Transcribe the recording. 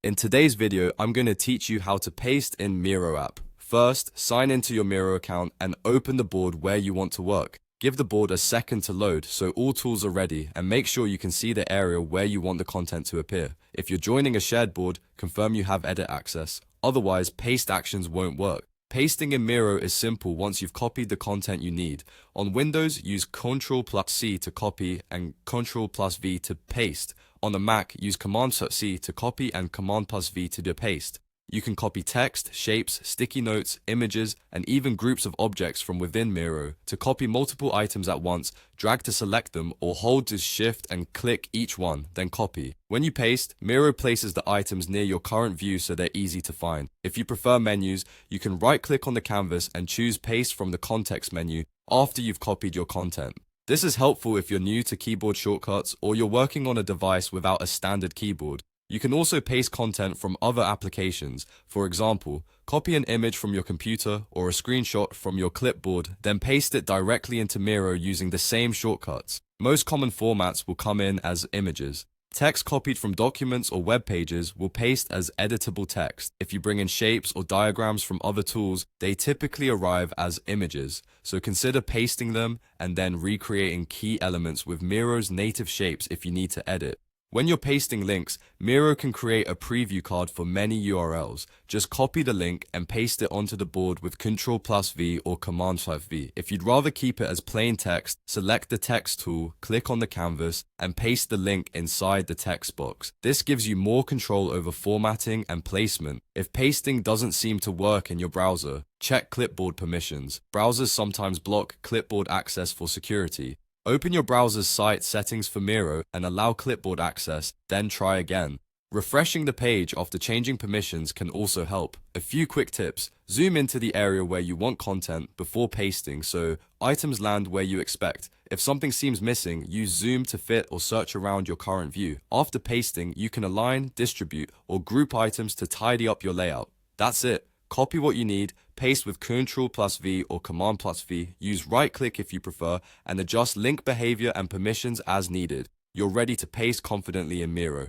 In today's video, I'm going to teach you how to paste in Miro app. First, sign into your Miro account and open the board where you want to work. Give the board a second to load so all tools are ready, and make sure you can see the area where you want the content to appear. If you're joining a shared board, confirm you have edit access. Otherwise, paste actions won't work. Pasting in Miro is simple once you've copied the content you need. On Windows, use Ctrl+C to copy and Ctrl+V to paste. On the Mac, use Command+C to copy and Command+V to depaste. You can copy text, shapes, sticky notes, images, and even groups of objects from within Miro. To copy multiple items at once, drag to select them or hold to shift and click each one, then copy. When you paste, Miro places the items near your current view so they're easy to find. If you prefer menus, you can right-click on the canvas and choose Paste from the context menu after you've copied your content. This is helpful if you're new to keyboard shortcuts or you're working on a device without a standard keyboard. You can also paste content from other applications. For example, copy an image from your computer or a screenshot from your clipboard, then paste it directly into Miro using the same shortcuts. Most common formats will come in as images. Text copied from documents or web pages will paste as editable text. If you bring in shapes or diagrams from other tools, they typically arrive as images. So consider pasting them and then recreating key elements with Miro's native shapes if you need to edit. When you're pasting links, Miro can create a preview card for many URLs. Just copy the link and paste it onto the board with Ctrl+V or Command+V. If you'd rather keep it as plain text, select the text tool, click on the canvas, and paste the link inside the text box. This gives you more control over formatting and placement. If pasting doesn't seem to work in your browser, check clipboard permissions. Browsers sometimes block clipboard access for security. Open your browser's site settings for Miro and allow clipboard access, then try again. Refreshing the page after changing permissions can also help. A few quick tips. Zoom into the area where you want content before pasting so items land where you expect. If something seems missing, use zoom to fit or search around your current view. After pasting, you can align, distribute, or group items to tidy up your layout. That's it. Copy what you need, paste with Ctrl+V or Command+V, use right-click if you prefer, and adjust link behavior and permissions as needed. You're ready to paste confidently in Miro.